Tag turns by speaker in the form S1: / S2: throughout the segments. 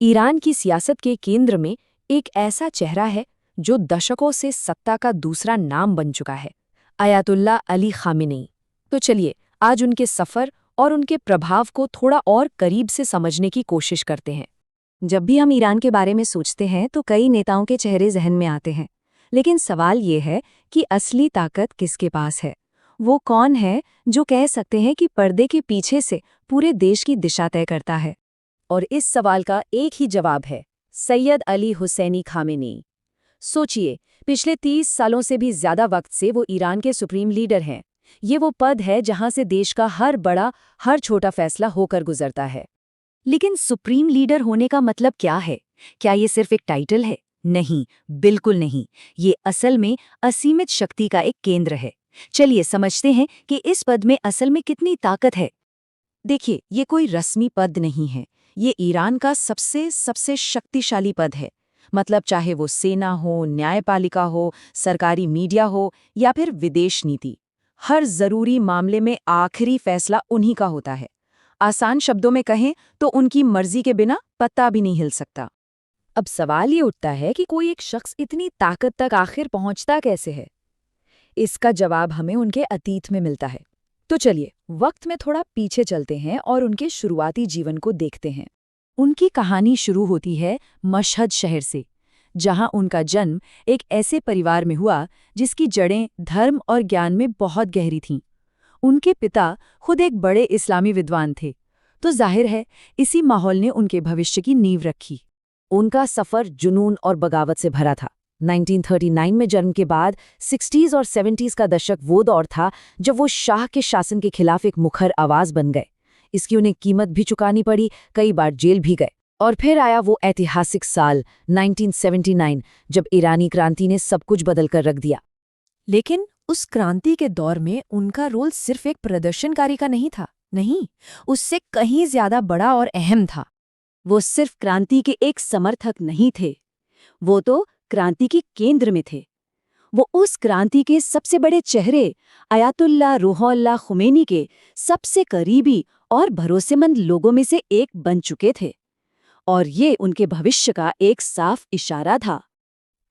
S1: Iran की सियासत के केंद्र में एक ऐसा चेहरा है जो दशकों से सत्ता का दूसरा नाम बन चुका है, अयातुल्ला अली खामेनी। तो चलिए आज उनके सफ़र और उनके प्रभाव को थोड़ा और करीब से समझने की कोशिश करते हैं।
S2: जब भी हम ईरान के बारे में सोचते हैं तो कई नेताओं के चेहरे जहन में आते हैं, लेकिन सवाल ये है कि असली ताकत किसके पास है। वो कौन है जो कह सकते हैं कि पर्दे के पीछे से पूरे देश की दिशा तय करता है।
S1: और इस सवाल का एक ही जवाब है, सैयद अली हुसैनी खामेनी। सोचिए, पिछले 30 सालों से भी ज्यादा वक्त से वो ईरान के सुप्रीम लीडर हैं। ये वो पद है जहां से देश का हर बड़ा, हर छोटा फैसला होकर गुजरता है।
S2: लेकिन सुप्रीम लीडर होने का मतलब क्या है? क्या ये सिर्फ एक टाइटल है? नहीं, बिल्कुल नहीं। ये असल में असीमित शक्ति का एक केंद्र है। चलिए समझते हैं कि इस पद में असल में कितनी ताकत है। देखिए, ये कोई रस्मी पद नहीं है। ये ईरान का सबसे शक्तिशाली पद है। मतलब चाहे वो सेना हो, न्यायपालिका हो, सरकारी मीडिया हो या फिर विदेश नीति, हर जरूरी मामले में आखिरी फैसला उन्हीं का होता है। आसान शब्दों में कहें तो उनकी मर्जी के बिना पत्ता भी नहीं हिल सकता।
S1: अब सवाल ये उठता है कि कोई एक शख्स इतनी ताकत तक आखिर पहुंचता कैसे है। इसका जवाब हमें उनके अतीत में मिलता है। तो चलिए वक्त में थोड़ा पीछे चलते हैं और उनके शुरुआती जीवन को देखते हैं।
S2: उनकी कहानी शुरू होती है मशहद शहर से, जहां उनका जन्म एक ऐसे परिवार में हुआ जिसकी जड़ें धर्म और ज्ञान में बहुत गहरी थीं। उनके पिता खुद एक बड़े इस्लामी विद्वान थे, तो जाहिर है इसी माहौल ने उनके भविष्य की नींव रखी।
S1: उनका सफ़र जुनून और बगावत से भरा था। 1939 में जन्म के बाद 60s और 70s का दशक वो दौर था जब वो शाह के शासन के खिलाफ एक मुखर आवाज़ बन गए। इसकी उन्हें कीमत भी चुकानी पड़ी, कई बार जेल भी गए। और फिर आया वो ऐतिहासिक साल 1979 जब ईरानी क्रांति ने सब कुछ बदल कर रख दिया।
S2: लेकिन उस क्रांति के दौर में उनका रोल सिर्फ एक प्रदर्शनकारी का नहीं था। नहीं, उससे कहीं ज्यादा बड़ा और अहम था। वो सिर्फ क्रांति के एक समर्थक नहीं थे, वो तो क्रांति के केंद्र में थे। वो उस क्रांति के सबसे बड़े चेहरे अयातुल्ला रूहुल्लाह खुमैनी के सबसे करीबी और भरोसेमंद लोगों में से एक बन चुके थे। और ये उनके भविष्य का एक साफ इशारा था।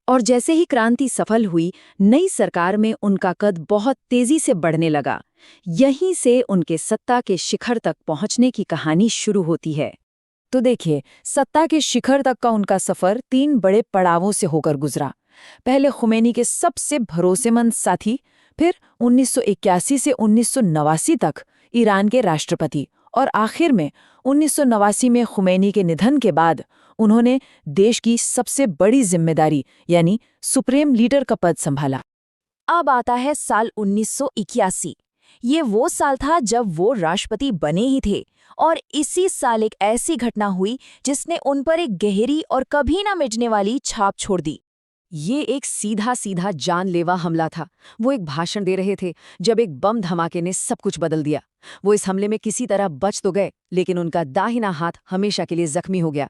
S1: और जैसे ही क्रांति सफल हुई, नई सरकार में उनका कद बहुत तेजी से बढ़ने लगा। यहीं से उनके सत्ता के शिखर तक पहुंचने की कहानी शुरू होती है। तो देखिए, सत्ता के शिखर तक का उनका सफर 3 बड़े पड़ावों से होकर गुजरा। पहले खुमैनी के सबसे भरोसेमंद साथी, फिर 1981 से 1989 तक ईरान के राष्ट्रपति, और आखिर में 1989 में खुमैनी के निधन के बाद उन्होंने देश की सबसे बड़ी जिम्मेदारी यानी सुप्रीम लीडर का पद संभाला।
S2: अब आता है साल 1981। ये वो साल था जब वो राष्ट्रपति बने ही थे, और इसी साल एक ऐसी घटना हुई जिसने उन पर एक गहरी और कभी ना मिटने वाली छाप छोड़ दी।
S1: ये एक सीधा जानलेवा हमला था। वो एक भाषण दे रहे थे जब एक बम धमाके ने सब कुछ बदल दिया। वो इस हमले में किसी तरह बच तो गए, लेकिन उनका दाहिना हाथ हमेशा के लिए जख्मी हो गया।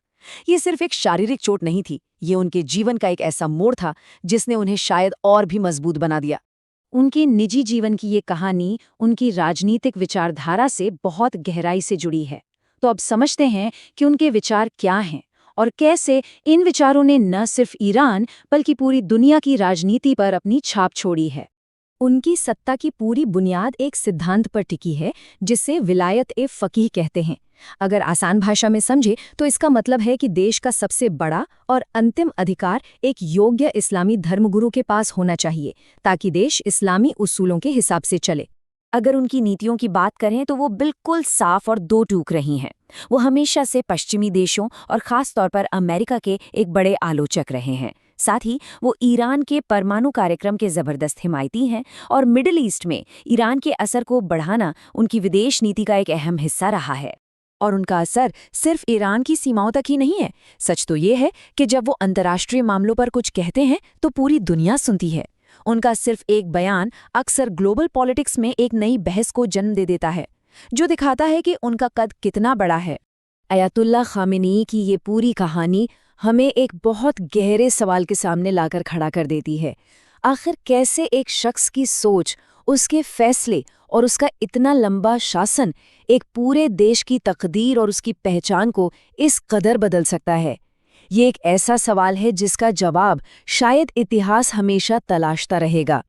S1: ये सिर्फ एक शारीरिक चोट नहीं थी, ये उनके जीवन का एक ऐसा मोड़ था जिसने उन्हें शायद और भी मजबूत बना दिया।
S2: उनके निजी जीवन की ये कहानी उनकी राजनीतिक विचारधारा से बहुत गहराई से जुड़ी है। तो अब समझते हैं कि उनके विचार क्या हैं और कैसे इन विचारों ने न सिर्फ ईरान बल्कि पूरी दुनिया की राजनीति पर अपनी छाप छोड़ी है। उनकी सत्ता की पूरी बुनियाद एक सिद्धांत पर टिकी है जिसे विलायत-ए-फ़क़ीह कहते हैं। अगर आसान भाषा में समझे तो इसका मतलब है कि देश का सबसे बड़ा और अंतिम अधिकार एक योग्य इस्लामी धर्मगुरु के पास होना चाहिए, ताकि देश इस्लामी उसूलों के हिसाब से चले। अगर उनकी नीतियों की बात करें तो वो बिल्कुल साफ और दो टूक रही हैं। वो हमेशा से पश्चिमी देशों और ख़ास तौर पर अमेरिका के एक बड़े आलोचक रहे हैं। साथ ही वो ईरान के परमाणु कार्यक्रम के ज़बरदस्त हिमायती हैं, और मिडिल ईस्ट में ईरान के असर को बढ़ाना उनकी विदेश नीति का एक अहम हिस्सा रहा है। और उनका असर सिर्फ ईरान की सीमाओं तक ही नहीं है। सच तो ये है कि जब वो अंतर्राष्ट्रीय मामलों पर कुछ कहते हैं तो पूरी दुनिया सुनती है। उनका सिर्फ एक बयान अक्सर ग्लोबल पॉलिटिक्स में एक नई बहस को जन्म दे देता है, जो दिखाता है कि उनका कद कितना बड़ा है। अयातुल्ला खामेनी की ये पूरी कहानी हमें एक बहुत गहरे सवाल के सामने लाकर खड़ा कर देती है। आखिर कैसे एक शख्स की सोच उसके फैसले और उसका इतना लंबा शासन एक पूरे देश की तकदीर और उसकी पहचान को इस कदर बदल सकता है? ये एक ऐसा सवाल है जिसका जवाब शायद इतिहास हमेशा तलाशता रहेगा।